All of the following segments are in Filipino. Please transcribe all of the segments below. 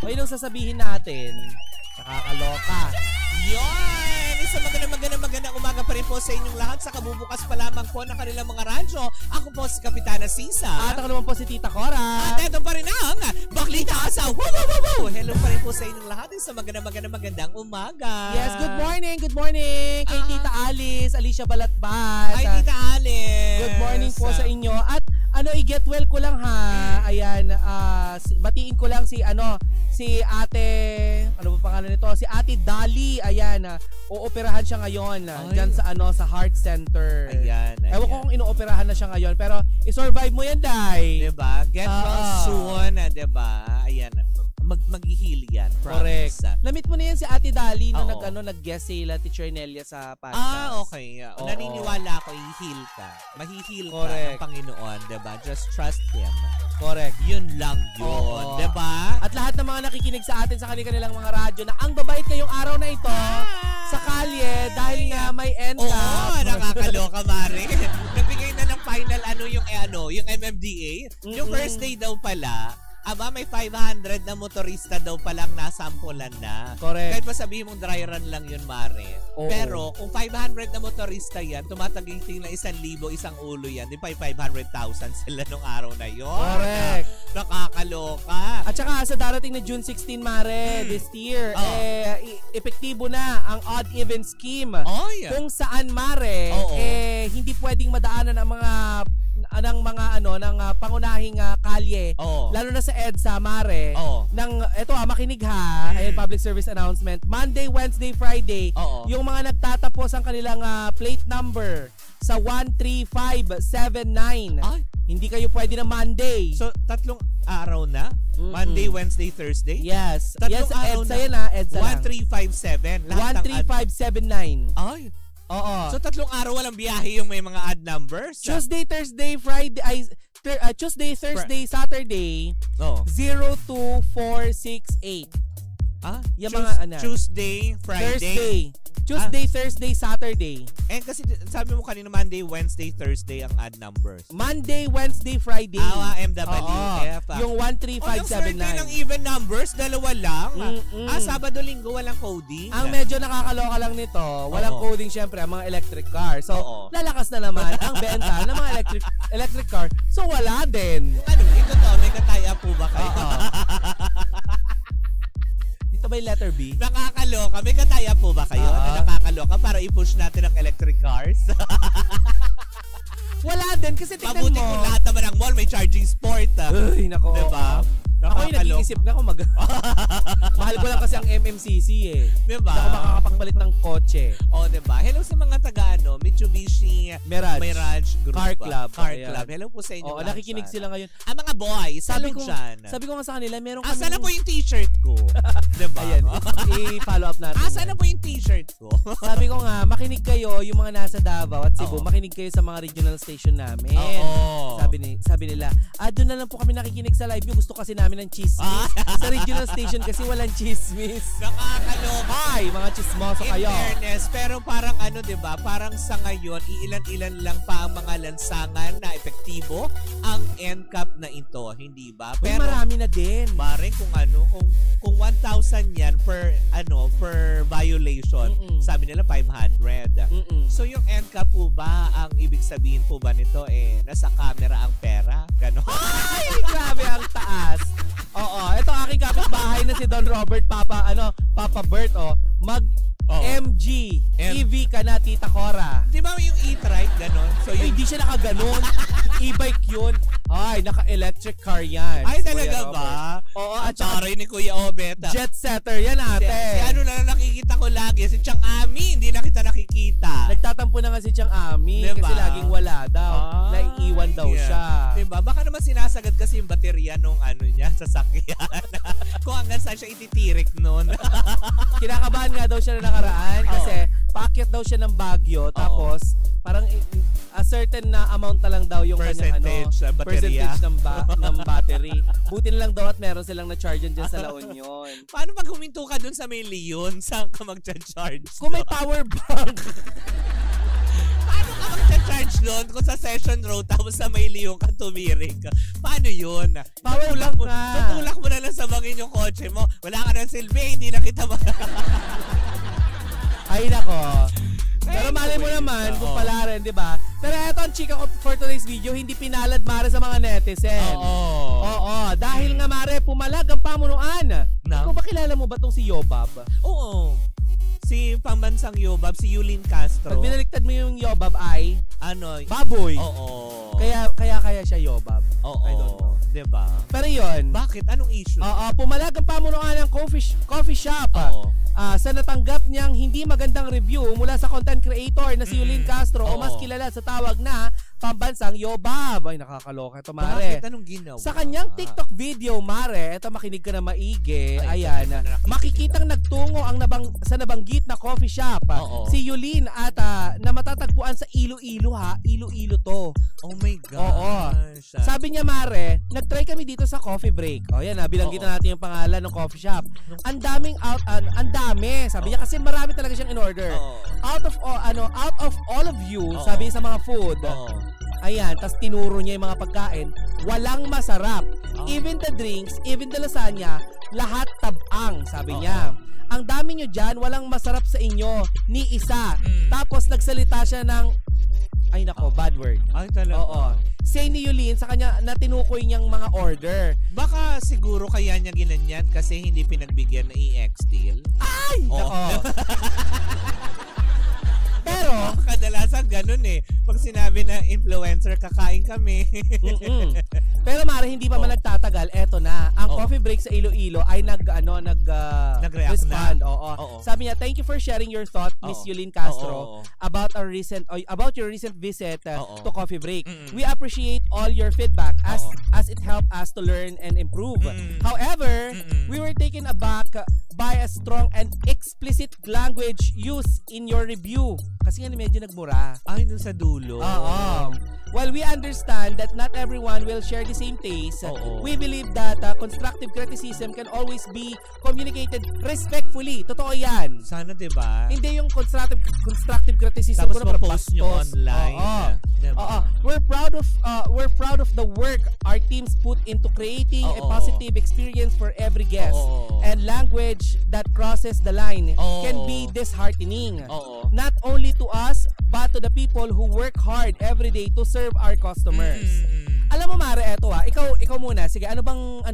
O yun ang sasabihin natin. Nakakaloka. Yon! Isang magandang umaga pa rin po sa inyong lahat sa kabubukas pa lamang po ng kanilang mga radyo. Ako po si Kapitana Sisa. At ako naman po si Tita Cora. At ito pa rin ang Baklita Asa. Wow! Hello pa rin po sa inyong lahat. Isang magandang umaga. Yes, good morning. Good morning kay Tita Alice, Alicia Balatbat. Ay, Tita Alice. Good morning po sa inyo. At i-get well ko lang ha. Ayan, batiin ko lang si Ate, ano ba pangalan nito? Si Ate Dali. Ayan, ooperahan siya ngayon diyan sa Heart Center. Ayan. Ewan ko kung inooperahan na siya ngayon, pero i-survive mo yan, Day. Diba? Get well soon, diba? Ayan. Mag-heal yan. Correct. Promise. Namit mo na yan si Ate Dali nung nag-guest sila Teacher Nelia sa podcast. Okay. Naniniwala ako i-heal ka. Mahihil ka ng Panginoon, diba? Just trust Him. Correct. Yun lang yun, diba? At lahat ng mga nakikinig sa atin sa kanilang mga radyo na ang babait ngayong araw na ito sa kalye dahil nga may NCAP. Oo, nakakaloka, Mari. Nagbigay na ng final yung MMDA. Yung first day daw pala, may 500 na motorista daw palang nasampulan na. Correct. Kahit pa sabihin mong dry run lang yun, Mare. Pero kung 500 na motorista yan, tumatagiting na 1,000 isang ulo yan. Di pa 500,000 sila nung araw na yun. Correct. Nakakaloka. At saka sa darating na June 16, Mare, this year, epektibo na ang odd-even scheme. Kung saan, Mare, hindi pwedeng madaanan ang mga pangunahing kalye. Lalo na sa EDSA, Mare. Makinig ha. Ayan, public service announcement. Monday, Wednesday, Friday. Yung mga nagtatapos ang kanilang plate number sa 13579. Hindi kayo pwede na Monday. So, 3 araw na? Monday, Wednesday, Thursday? Yes. Tatlong araw EDSA yan ha. EDSA 1357. 13579. Ay. So 3 araw walang biyahe yung may mga odd numbers? Tuesday, Thursday, Friday, Tuesday, Thursday, Saturday, 02468. Yung mga Tuesday, Friday. Tuesday, Thursday, Saturday. Kasi sabi mo kanina Monday, Wednesday, Thursday ang odd numbers. Monday, Wednesday, Friday. MWF. Yung 13579. Yung circle ng even numbers, dalawa lang. Sabado, linggo, walang coding. Ang medyo nakakaloka lang nito, walang coding syempre ang mga electric car. So, lalakas na naman ang benta ng mga electric car. So, wala din. Ito to, may kataya po ba kayo? Ito ba yung letter B? Nakakaloka. May kataya po ba kayo na nakakaloka para i-push natin ang electric cars? Wala din kasi tignan mo. Mabuti kung lahat naman ng mall may charging sport. Uy, nako. Diba? Ako yung nag-iisip na ako mahal ko lang kasi ang MMCC eh. Diba? Hindi ako makakapagpalit ng kotse. Diba? Hello sa mga taga Mitsubishi Mirage Group. Car Club. Hello po sa inyo. Nakikinig sila ngayon. Ang mga boys, sabi ko nga sa kanila, meron kami. Asan na po yung t-shirt ko? Diba? Ayan, i-follow up natin. Asan na po yung t-shirt ko? Sabi ko nga, makinig kayo yung mga nasa Davao at Cebu, makinig kayo sa mga regional station namin. Sabi nila, doon na lang po kami nakikinig sa live nyo. Gusto kasi namin ng chismis. Sa regional station kasi walang chismis. Nakakaloka. Ay, mga chismoso kayo. In fairness, pero parang diba, parang sa ngayon, iilan-ilan lang pa ang mga lansangan na epektibo ang NCAP na ito, hindi ba? Pero marami na din. Maring kung 1,000 yan per violation, sabi nila 500. So yung NCAP po ba, ang ibig sabihin po ba nito nasa camera ang pera? Ganon. Ay, grabe ang taas. Ito aking kapitbahay na si Don Robert Papa Bert MG EV ka na, Tita Cora. Di ba yung e-trike ganon? So hindi siya nakaganon. E-bike yun. Ay, naka-electric car yan. Ay, talaga ba? Oo, at taray ni Kuya Obet. Jet setter yan, ate. Si na nakikita ko lagi, si Chang Ami, hindi na kita nakikita. Nagtatampo na nga si Chang Ami kasi laging wala daw. Naiiwan daw siya. Diba? Baka naman sinasagad kasi yung baterya nung niya, sasakyan. Kung hanggang saan siya ititirik nun. Kinakabahan nga daw siya na nakaraan kasi paakyat daw siya ng Baguio tapos parang a certain na amount na lang daw yung percentage ng battery. Buti na lang daw at meron silang na-charge dyan sa La Union. Paano pag huminto ka dun sa may Leon? Saan ka mag-charge? Kung may power bank. Paano ka mag-charge charge doon kung sa Session Road tapos sa may liyong ka tumirik? Paano yun? Power Tutulak bank na. Tutulak mo na lang sa bangin yung kotse mo. Wala ka ng silbi, hindi na kita Ay nako. Pero malay mo naman kung pala rin, di ba? Pero eto ang chika ko for today's video, hindi pinalad mare sa mga netizen. Oo. Dahil nga mare, pumalag ang pamunuan. Ikaw ba kilala mo ba tong si Yobab? Oo. Si pambansang Yobab, si Yulin Castro. Pag binaliktad mo yung Yobab ay baboy. Oo. Kaya siya Yobab. Oo. I don't know. Diba? Pero yun. Bakit? Anong issue? Pumalag ang pamunuan ng coffee shop. Sa natanggap niyang hindi magandang review mula sa content creator na si Yulin Castro o mas kilala sa tawag na pambansang Yobab. Ay, nakakaloka ito, mare. Bakit? Anong ginawa? Sa kanyang TikTok video, mare, ito makinig ka na maigi. Ayan, makikitang nagtungo sa nabanggit na coffee shop. Si Yulin at na matatagpuan sa Iloilo ha. Iloilo to. Oh my God. Oo. Sabi niya, mare, nag-try kami dito sa coffee break. O yan, bilanggit na natin yung pangalan ng coffee shop. Ang dami. Sabi niya kasi marami talaga siyang in-order. Out of all of you, sabi sa mga food. Ayan, tas tinuro niya yung mga pagkain, walang masarap. Even the drinks, even the lasagna, lahat tabang, sabi niya. Ang dami nyo dyan, walang masarap sa inyo, ni isa. Tapos nagsalita siya ng, ay nako, bad word. Ay talaga? Oo. Say ni Yulin sa kanya na tinukoy niyang mga order. Baka siguro kaya niya ginanyan kasi hindi pinagbigyan na EX deal. Ay! Nako. Pero kadalasan ganun pag sinabi na influencer, kakain kami. Pero mare, hindi pa man nagtatagal, eto na. Ang coffee break sa Iloilo ay nag-respond. Sabi niya, thank you for sharing your thought, Miss Yulin Castro, about your recent visit to coffee break. We appreciate all your feedback as it helped us to learn and improve. However, we were taken aback by a strong and explicit language used in your review. Kasi nga medyo nagmura. Ay, dun sa dulo. While we understand that not everyone will share the same taste, we believe that constructive criticism can always be communicated respectfully. Totoo yan. Sana, diba? Hindi yung constructive criticism tapos ma-post nyo online. Diba? We're proud of the work our teams put into creating a positive experience for every guest. And language that crosses the line can be disheartening. Not only to us, but to the people who work hard every day to serve our customers. Alam mo mare, eto ikaw muna. Sige, ano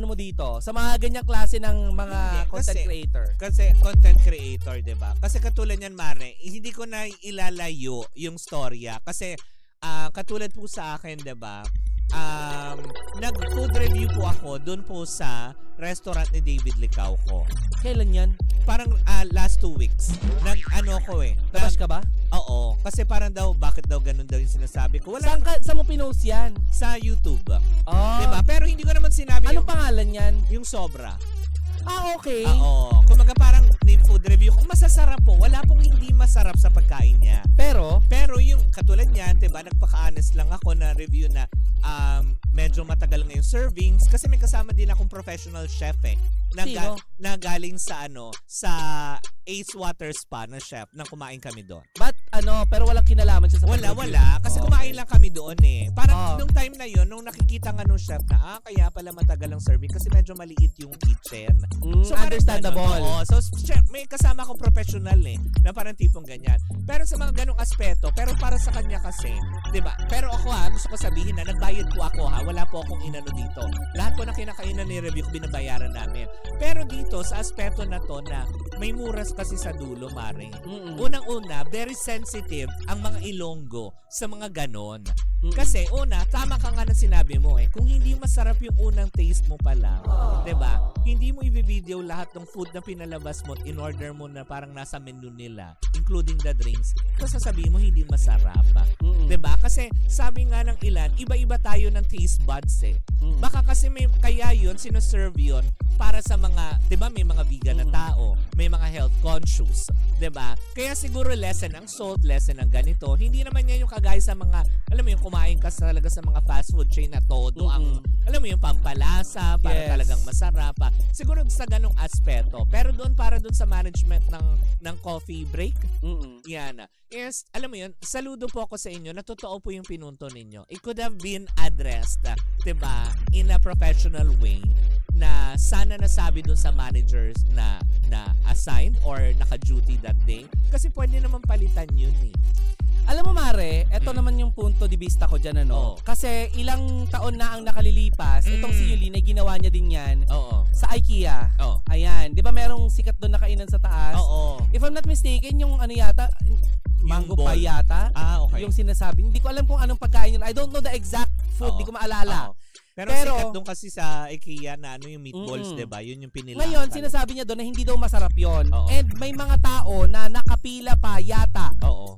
mo dito sa mga ganyang klase ng mga content creator? Kasi content creator, 'di ba? Kasi katulad niyan mare, hindi ko na ilalayo yung storya kasi katulad po sa akin, 'di ba? Nag-food review po ako doon po sa restaurant ni David Licauco. Kailan yan? Parang last 2 weeks. Labas ka ba? Oo. Kasi parang bakit daw ganun daw yung sinasabi ko. Saan mo pinost yan? Sa YouTube. Diba? Pero hindi ko naman sinabi anong pangalan yan? Yung Sobra. Okay. Oo. Kumaga parang food review. Kung masasarap po, wala pong hindi masarap sa pagkain niya. Pero yung katulad niyan, diba, nagpaka-honest lang ako na review na medyo matagal ngayong servings kasi may kasama din akong professional chef na galing sa sa Ace Water Spa na chef nang kumain kami doon. But pero walang kinalaman siya sa Wala. Kasi kumain lang kami doon Parang nung time na yon nung nakikita nga nung chef na kaya pala matagal ang serving kasi medyo maliit yung kitchen. So understandable. So chef, may kasama akong professional na parang tipong ganyan. Pero sa mga ganong aspeto, pero para sa kanya kasi, 'di ba? Pero ako gusto ko sabihin na nagbayad po ako wala po akong inano dito. Lahat po na kinakainan ni review ko binabayaran namin. Pero dito sa aspeto na to na may muras kasi sa dulo, mare. Unang-una, very sensitive ang mga Ilonggo sa mga ganon. Kasi tama ka nga na sinabi mo kung hindi masarap yung unang taste mo pa lang, 'di ba? Hindi mo i-video lahat ng food na pinalabas mo, in-order mo na parang nasa menu nila, including the drinks. Tapos sasabihin mo hindi masarap. 'Di ba? Kasi sabi nga ng ilan, iba-iba tayo ng taste buds Baka kasi kaya yun sino-serve yun para sa mga, 'di ba, may mga vegan na tao, may mga health conscious, 'di ba? Kaya siguro lesson ang salt, lesson ang ganito. Hindi naman yan yung kagaya sa mga, alam mo yung kumain ka talaga sa mga fast food chain na todo ang, alam mo yung pampalasa, para talagang masarap. Siguro sa ganong aspeto. Pero doon para doon sa management ng coffee break, yan. Yes, alam mo yun, saludo po ako sa inyo na totoo po yung pinunto ninyo. It could have been addressed, diba, in a professional way na sana nasabi doon sa managers na assigned or naka-duty that day. Kasi pwede naman palitan yun eh. Alam mo Mare, eto naman yung punto di vista ko dyan ano. Kasi ilang taon na ang nakalilipas, itong si Yulin ay ginawa niya din yan sa IKEA. Ayan, di ba merong sikat doon na kainan sa taas? If I'm not mistaken, yung ano yata, mango pie yata, yung sinasabi. Hindi ko alam kung anong pagkain yun. I don't know the exact food, di ko maalala. Pero sikat doon kasi sa IKEA na ano yung meatballs, diba? Yun yung pinila. Ngayon, sinasabi niya doon na hindi daw masarap yon. And may mga tao na nakapila pa yata.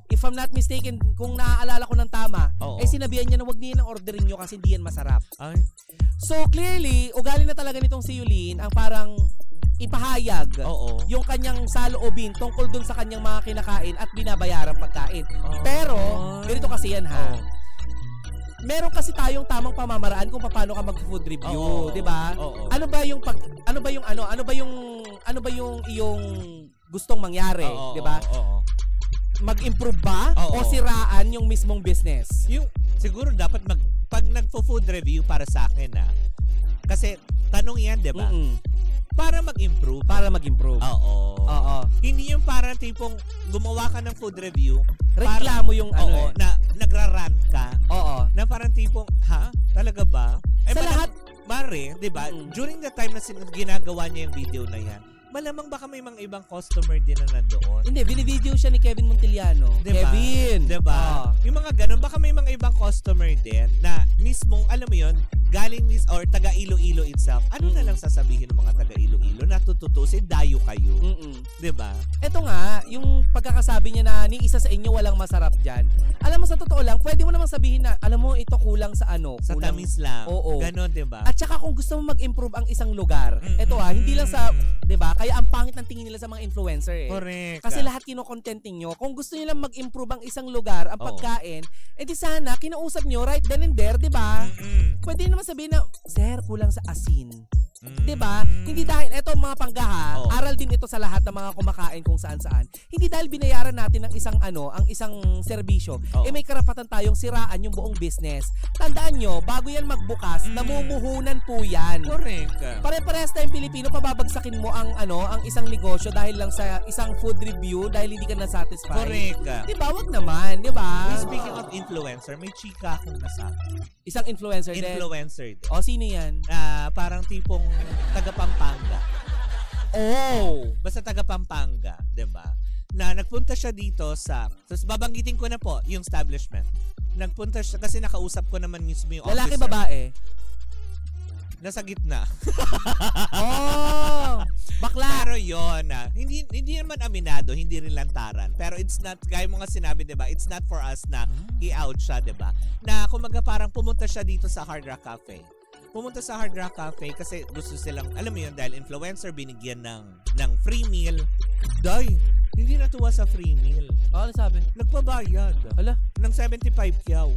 If I'm not mistaken, kung naaalala ko ng tama, sinabihan niya na wag nilang orderin nyo kasi hindi yan masarap. So clearly, ugali na talaga nitong si Yulin ang parang ipahayag yung kanyang saloobin tungkol dun sa kanyang mga kinakain at binabayarang pagkain. Pero, ganito kasi yan ha. Meron kasi tayong tamang pamamaraan kung paano ka mag-food review, 'di ba? Ano ba yung iyong gustong mangyari, 'di ba? Mag-improve ba o siraan yung mismong business? Yung siguro dapat pag nagfo-food review para sa akin kasi tanong 'yan, 'di ba? Para mag-improve. Hindi yung parang tipong gumawa ka ng food review, reklamo yung na nagra-rant ka. Na parang tipong, talaga ba? Sa lahat, Mare, 'di ba? During the time na ginagawa niya yung video na 'yan, malamang baka may mga ibang customer din na nandoon. Hindi, bini-video siya ni Kevin Montiliano. Diba? Kevin! Diba? Yung mga ganun, baka may mga ibang customer din na mismong, alam mo yun, galing or taga Iloilo itself. Ano na lang sasabihin ng mga taga Iloilo na tututusin, dayo kayo. Diba? Eto nga, yung pagkakasabi niya na ni isa sa inyo walang masarap dyan. Alam mo, sa totoo lang, pwede mo namang sabihin na, alam mo, ito kulang sa ano. Sa kulang, tamis lang. Oo. Ganon, diba? At saka kung gusto mo mag-improve ang isang lugar, eto hindi lang sa, diba? Kaya ang pangit ng tingin nila sa mga influencer eh. Correct. Kasi lahat kino-content ninyo. Kung gusto niyo lang mag-improve ang isang lugar, ang pagkain, edi sana kinausap niyo right then and there, 'di ba? Pwede naman sabihin na, "Sir, kulang sa asin." 'Di ba? Hindi dahil eto mga panggaha, aral din ito sa lahat ng mga kumakain kung saan-saan. Hindi dahil binayaran natin ng isang ang isang serbisyo, may karapatan tayong siraan yung buong business. Tandaan nyo, bago yan magbukas, namumuhunan po yan. Correct. Pare-parehas tayong Pilipino, pababagsakin mo ang isang negosyo dahil lang sa isang food review dahil hindi ka na-satisfied. Correct. 'Di ba? Wag naman, 'di ba? Speaking of influencer, may chika akong nasabi. Isang influencer din. Sino yan? Parang tipong taga Pampanga. Basta taga Pampanga, 'di ba? Na nagpunta siya dito tapos babanggitin ko na po yung establishment. Nagpunta siya kasi nakausap ko naman mismo yung lalaki, officer. Babae? Nasa gitna. Bakla. Pero yun, hindi naman aminado, hindi rin lantaran. Pero it's not, gaya mo nga sinabi, diba? It's not for us na i-out siya, diba? Na kumaga parang pumunta siya dito sa Hard Rock Cafe. Pumunta sa Hard Rock Cafe kasi gusto silang, alam mo yun, dahil influencer, binigyan ng free meal. Hindi natuwa sa free meal. Ano sabi? Nagpabayad. Hala? Ng 75 kyaw.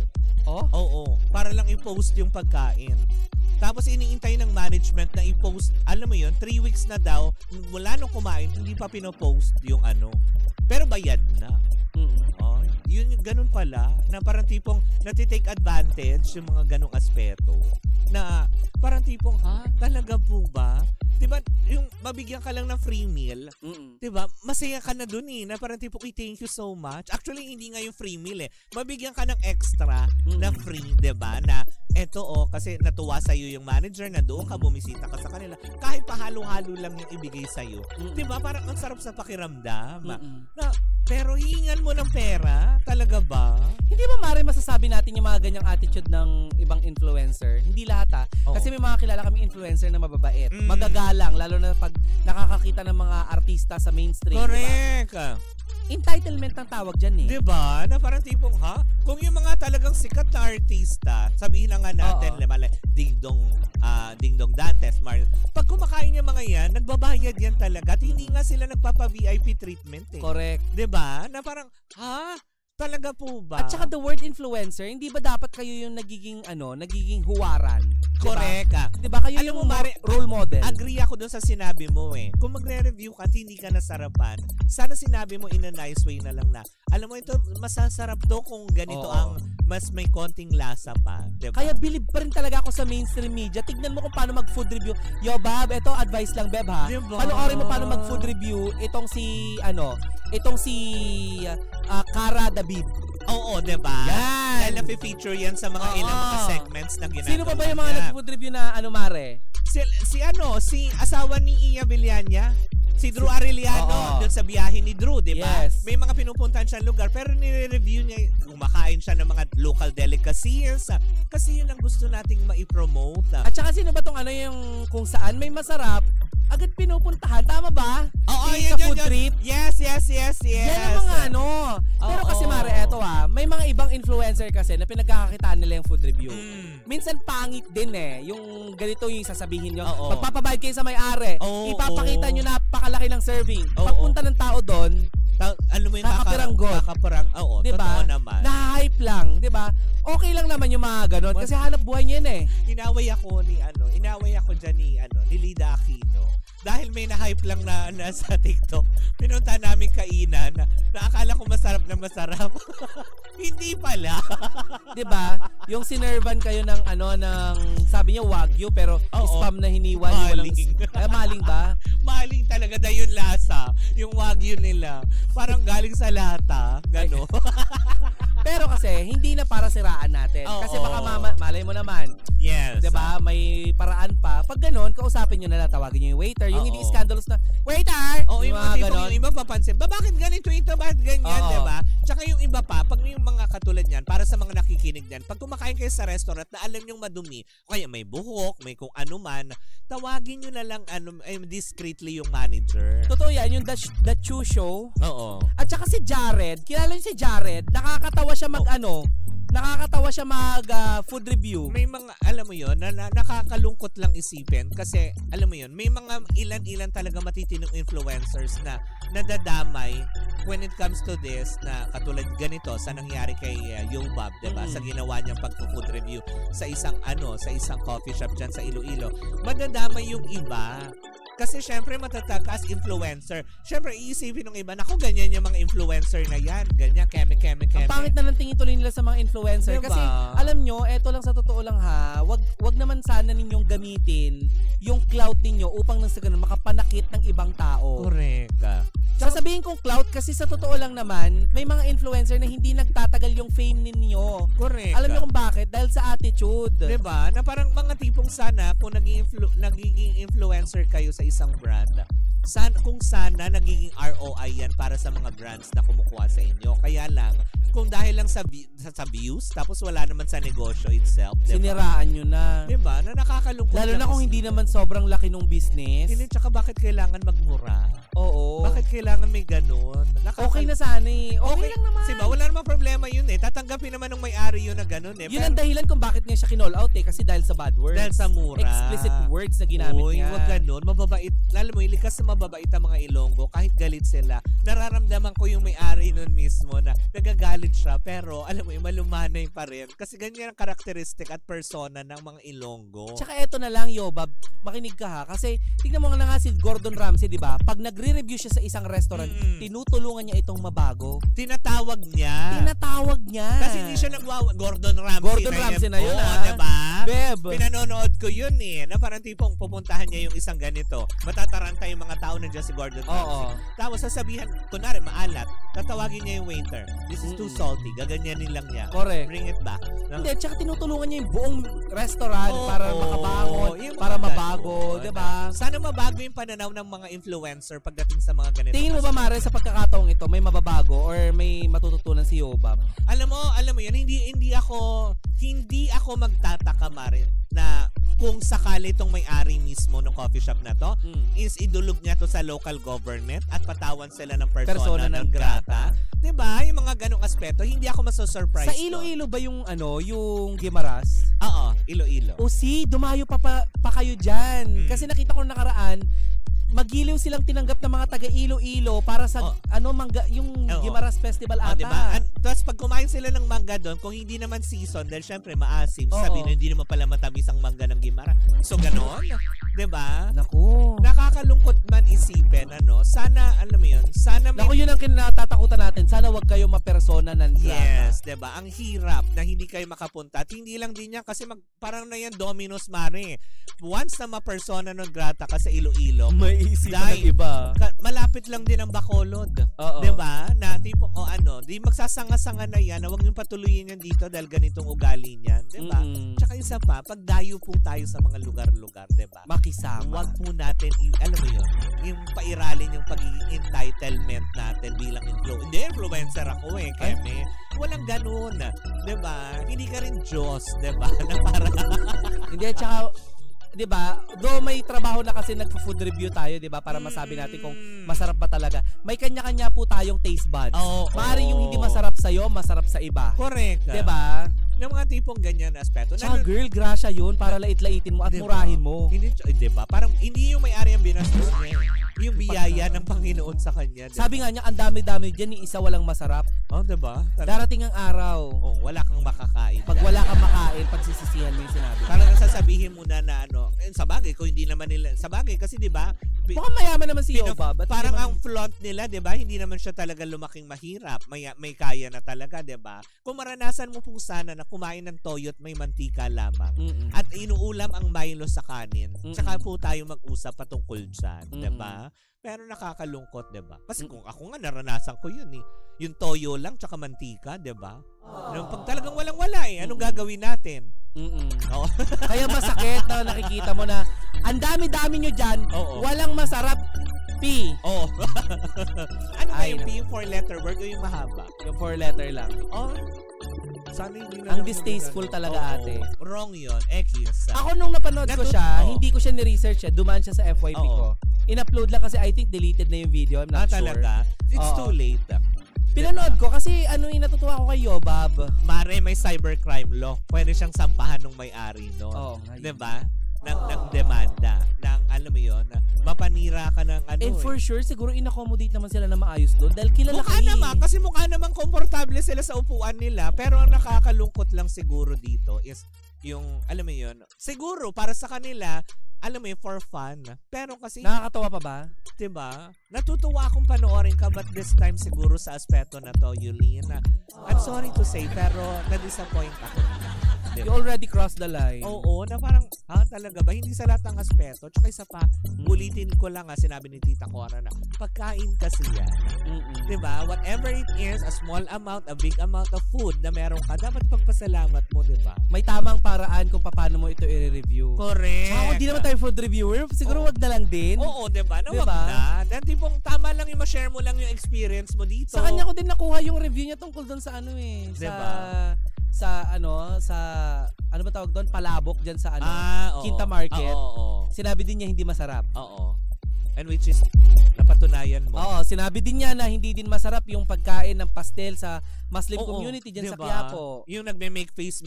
Oo. Para lang i-post yung pagkain. Tapos iniintay ng management na i-post, alam mo yun, 3 weeks na daw, mula nung kumain, hindi pa pinopost yung Pero bayad na. Yun, ganun pala, na parang tipong natitake advantage yung mga ganung aspeto. Na parang tipong, talaga po ba? Diba, yung mabigyan ka lang ng free meal, diba, masaya ka na dun na parang tipong, thank you so much. Actually, hindi nga yung free meal mabigyan ka ng extra na free, diba, na eto kasi natuwa sa'yo yung manager, na doon ka, bumisita ka sa kanila, kahit pahalo-halo lang yung ibigay sa'yo. Diba, parang ang sarap sa pakiramdam. Pero hihingan mo ng pera? Talaga ba? Hindi ba Mare masasabi natin yung mga ganyang attitude ng ibang influencer? Hindi lahat Kasi may mga kilala kami influencer na mababait. Magagalang, lalo na pag nakakakita ng mga artista sa mainstream. Correct. Diba? Entitlement ang tawag dyan Diba? Na parang tipong, kung yung mga talagang sikat na artista, sabihin na nga natin, Ding Dong Dantes, pag kumakain yung mga yan, nagbabayad yan talaga at hindi nga sila nagpapa-VIP treatment Correct. Diba? Na parang, Talaga po ba? At saka the word influencer, hindi ba dapat kayo yung nagiging huwaran? Correct. Diba kayo Alam yung mo, Mare, role model? Agree ako dun sa sinabi mo eh. Kung magre-review ka at hindi ka nasarapan, sana sinabi mo in a nice way na lang na, alam mo ito, masasarap to kung ganito ang mas may konting lasa pa. Diba? Kaya believe pa rin talaga ako sa mainstream media. Tignan mo kung paano mag-food review. Yo, Bob, ito advice lang, Beb, ha? Diba? Panoorin mo paano mag-food review itong si Cara David. Oo, diba? Yan! Dahil na-feature yan sa mga ilang mga segments na ginagawa. Sino pa ba yung mga nag-food review na Mare? Si asawa ni Iya Villania, si Drew Arellano, doon sa biyahe ni Drew, di ba? Yes. May mga pinupuntahan siyang lugar, pero nire-review niya, kumakain siya ng mga local delicacies. Kasi yun ang gusto nating maipromote. At saka sino ba tong yung kung saan may masarap, agad pinupuntahan. Tama ba? Oo, sa food trip? Yes. Yan ang mga Pero kasi Mare, eto may mga ibang influencer kasi na pinagkakakitaan nila yung food review. Minsan pangit din yung ganito yung sasabihin nyo. Magpapabayad kayo sa may-ari. Ipapakita nyo napakalaki ng serving. Pagpunta ng tao doon, ano mo yung kakaparanggot. Oo, diba? Totoo naman. Na-hype lang, di ba? Okay lang naman yung mga ganon kasi hanap buhay niya yun Inaway ako dyan ni Lida Aquino. Dahil may na-hype lang na sa TikTok, pinunta namin kainan na akala ko masarap na masarap. Hindi pala. 'Di ba? Yung sinervan kayo ng sabi niya wagyu pero spam na hiniwa maling. Maling ba? Maling talaga dahil yung lasa, yung wagyu nila. Parang galing sa lata, gano. Pero kasi hindi na para siraan natin. Kasi baka malay mo naman. Yes. 'Di ba? May paraan pa. Pag ganoon, kausapin niyo na lang, tawagin niyo yung waiter, yung hindi scandalous na, waiter! Yung mga tipong yung iba papansin, bakit ganito ito? Bakit ganyan, diba? Tsaka yung iba pa, pag yung mga katulad niyan, para sa mga nakikinig niyan, pag kumakain kayo sa restaurant na alam yung madumi, kaya may buhok, may kung ano man, tawagin nyo na lang discreetly yung manager. Totoo yan, yung The Chew Show. Oo. At saka si Jared, kilala niyo si Jared, nakakatawa siya food review. May mga, alam mo yun, na nakakalungkot lang isipin kasi, alam mo yun, may mga ilan-ilan talaga matitinong influencers na nadadamay when it comes to this na katulad ganito sa nangyari kay Yobab, diba? Sa ginawa niyang pag-food review sa isang coffee shop dyan sa Iloilo. Madadamay yung iba. Kasi syempre matatag as influencer. Syempre iisipin ng iba, naku ganyan yung mga influencer na yan. Ganyan, keme. Ang pangit na ng tingin tuloy nila sa mga influencer. Diba? Kasi alam nyo, eto lang sa totoo lang wag naman sana ninyong gamitin yung clout ninyo upang nang sa ganun makapanakit ng ibang tao. Correct. Sasabihin kong clout kasi sa totoo lang naman, may mga influencer na hindi nagtatagal yung fame ninyo. Correct. Alam niyo kung bakit? Dahil sa attitude. Diba? Na parang mga tipong sana kung nagiging influencer kayo sa isang brand, kung sana nagiging ROI yan para sa mga brands na kumukuha sa inyo. Kaya lang, kung dahil lang sa views, tapos wala naman sa negosyo itself, diba? Siniraan nyo na. Diba? Na nakakalungkot. Lalo na kung hindi naman sobrang laki ng business. Hindi, tsaka bakit kailangan magmura? Oo. Bakit kailangan may ganun? Okay na sana Okay lang naman. Diba? Wala namang problema yun Tatanggapin naman ng may-ari yun na ganun Yun ang dahilan kung bakit niya siya kinall out kasi dahil sa bad words. Dahil sa mura. Explicit words na ginamit niya. Wag ganun. Mababait. Lalo mo, likas na mababait ang mga Ilonggo. Kahit galit sila. Nararamdaman ko yung may-ari nun mismo na nagagalit siya. Pero, alam mo, malumanay pa rin. Kasi ganyan ang karakteristik at persona ng mga Ilonggo. Tsaka eto na lang, Yobab. Makinig ka kasi tignan mo nga si Gordon Ramsay, di ba? Pag nagre-review siya sa isang restaurant, tinutulungan niya itong mabago. Tinatawag niya. Kasi hindi siya Gordon Ramsay na yun. Diba? Beb. Pinanonood ko yun na parang tipong pupuntahan niya yung isang ganito. Matataranta yung mga tao na dyan si Gordon Ramsay. Tapos sasabihan, kunwari maalat, tatawagin niya yung waiter. This is too salty. Gaganyanin lang niya. Correct. Bring it back. Hindi, tsaka tinutulungan niya yung buong restaurant para makabangon, para mabago, diba? Sana mabago yung pananaw ng mga influencer pagdating sa mga ganito. Tingin mo ba, Mare, sa pagkakataong ito, may mababago or may matututunan si Yobab? Alam mo yan, hindi ako magtataka, Mare, na kung sakali itong may-ari mismo ng coffee shop na to, is idulog niya to sa local government at patawan sila ng persona non grata. Diba? Yung mga ganong aspeto, hindi ako maso-surprise. Sa Iloilo ba yung Guimaras? Oo, Iloilo. Dumayo pa kayo dyan. Kasi nakita ko nakaraan, magiliw silang tinanggap ng mga taga Iloilo para sa mangga, yung Guimaras Festival ata. Diba? Tapos pag kumain sila ng mangga doon, kung hindi naman season, dahil syempre maasim, sabihin hindi naman pala matamis ang mangga ng Guimaras. So ganon, 'di ba? Naku. Nakakalungkot man isipin, sana alam mo 'yun, sana may... Naku, yun ang kinatatakutan natin. Sana wag kayo mapersona ng grata. Yes, 'di ba? Ang hirap na hindi kayo makapunta. At hindi lang din yan kasi parang na yan Domino's Mare. Once na mapersona ng grata ka sa Iloilo, may isipan ng iba. Malapit lang din ang Bacolod. 'Di ba? Na tipo di magsasanga-sanga na yan, na wag yung patuloyin yan dito dahil ganitong ugali niyan, 'di ba? Tsaka isa pa, pagdayo po tayo sa mga lugar-lugar, 'di ba? Makisama. Wag po natin alam mo 'yun, yung pairalin yung pagiging entitlement natin bilang influencer ako Keme. Walang ganoon, 'di ba? Hindi ka rin Diyos, 'di ba? Na para hindi, tsaka 'di ba? Do may trabaho na kasi nagfo-food review tayo, 'di ba? Para masabi natin kung masarap ba talaga. May kanya-kanya po tayong taste buds. Maaaring yung hindi masarap sa iyo, masarap sa iba. Correct. 'Di ba? Ng mga tipong ganyan na aspeto. Tsaka girl, grasya yun para lait-laitin mo at murahin mo. Hindi, 'di ba? Parang hindi yung may-ari ang binastos niya. Yung biyaya ng Panginoon sa kanya. Diba? Sabi nga niya, ang dami-dami diyan, ni isa walang masarap. 'Di ba? Darating ang araw. Wala kang makakain. Pag wala kang makain, pagsisisihan mo yung sinabi. Parang sasabihin mo na sa bagay, kung hindi naman nila, sa bagay kasi 'di ba? Mukhang mayaman naman si Yoba. Parang ang flaunt nila, 'di ba? Hindi naman siya talaga lumaking mahirap. May kaya na talaga, 'di ba? Kung maranasan mo po sana na kumain ng toyo at may mantika lamang at inuulam ang Milo sa kanin, tsaka po tayo mag-usap patungkol diyan, 'di ba? Pero nakakalungkot, 'di ba? Kasi kung ako nga naranasan ko 'yun yung toyo lang tsaka mantika, 'di ba? Pag talagang walang-wala anong gagawin natin? Kaya masakit na nakikita mo na ang dami-dami nyo dyan, walang masarap. P. Ano ba yung P? Yung 4-letter word o yung mahaba? Yung 4-letter lang. Sana hindi na ang distasteful talaga ate. Wrong yun. X. Ako nung napanood ko siya, hindi ko siya ni-research dumaan siya sa FYP ko. In-upload lang kasi I think deleted na yung video. I'm not sure. Talaga? It's too late. Pinanood ko kasi natutuwa ko kay Yobab. Mare, may cybercrime law. Pwede siyang sampahan ng may-ari, no? 'Di ba? Ng demanda. Alam mo yun, mapanira ka ng And for sure, siguro in-accommodate naman sila na maayos doon dahil kilala kasi mukha naman komportable sila sa upuan nila. Pero ang nakakalungkot lang siguro dito is yung, alam mo yun, siguro para sa kanila, alam mo yun, for fun. Pero kasi... Nakakatawa pa ba? Diba? Natutuwa akong panoorin ka, but this time siguro sa aspeto na to, Yulene. I'm sorry to say, pero na-disappoint ako nila. Diba? You already crossed the line. Oo, na parang, talaga ba? Hindi sa lahat ng aspeto. Tsaka isa pa, ulitin ko lang sinabi ni Tita Cora na, pagkain kasi yan. Diba? Whatever it is, a small amount, a big amount of food na meron ka, dapat pagpasalamat mo, diba? May tamang paraan kung paano mo ito i-review. Correct. Hindi naman tayo food reviewer. Siguro wag na lang din. Oo, diba? Wag na. Dan tipong tama lang yung ma-share mo lang yung experience mo dito. Sa kanya ko din nakuha yung review niya tungkol doon sa diba? sa ano ba tawag doon? Palabok dyan sa Quinta Market. Sinabi din niya hindi masarap. And which is napatunayan mo. Sinabi din niya na hindi din masarap yung pagkain ng pastel sa Muslim community dyan sa Quiapo. Yung nagme-make face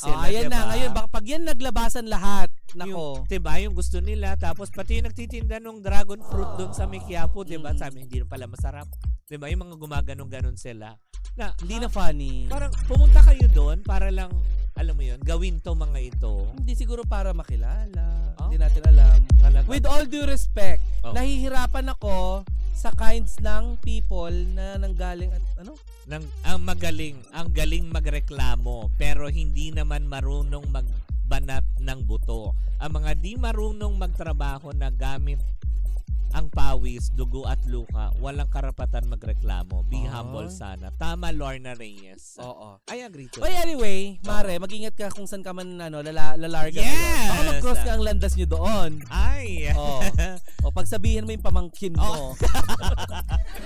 sila. Ayan na. Ngayon, pag yan naglabasan lahat, nako. Diba? Yung gusto nila. Tapos pati yung nagtitinda ng dragon fruit doon sa Quiapo, diba? Sabi, hindi pala masarap. Diba? Yung mga gumaganong-ganon sila. Hindi na funny. Parang pumunta kayo doon para lang, alam mo yun, gawin to mga ito. Hindi siguro para makilala. Hindi natin alam. Talaga. With all due respect, nahihirapan ako sa kinds ng people na nanggaling at ang galing magreklamo pero hindi naman marunong magbanat ng buto. Ang mga di marunong magtrabaho na gamit ang pawis, dugo at luka, walang karapatan magreklamo. Be humble sana. Tama, Lorna Reyes. I agree to that. Anyway, Mare, mag-ingat ka kung saan ka man lalarga. Yes! Baka mag-cross ka ang landas nyo doon. Ay! Pag sabihin mo yung pamangkin mo.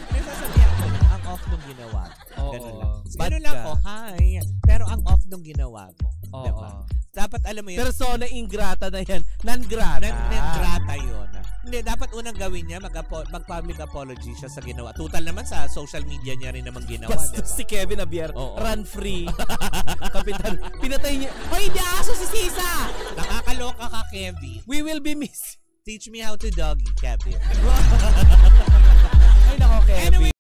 May sasabihan ko na, ang off nung ginawa mo. Ganun lang. Ganun lang ko, hi. Pero ang off nung ginawa mo. Diba? Dapat alam mo yun. Persona ingrata na yan. Non-grata. Non-grata yun. Hindi, dapat unang gawin niya, mag-public apology siya sa ginawa. Total naman sa social media niya rin naman ginawa. Bastos si Kevin Abier. Run free. Kapitan, pinatay niya. Hoy, hindi aso si Sisa! Nakakaloka ka, Kevin. We will be missing. Teach me how to doggy, Kevin. Ay nako, Kevin. Anyway,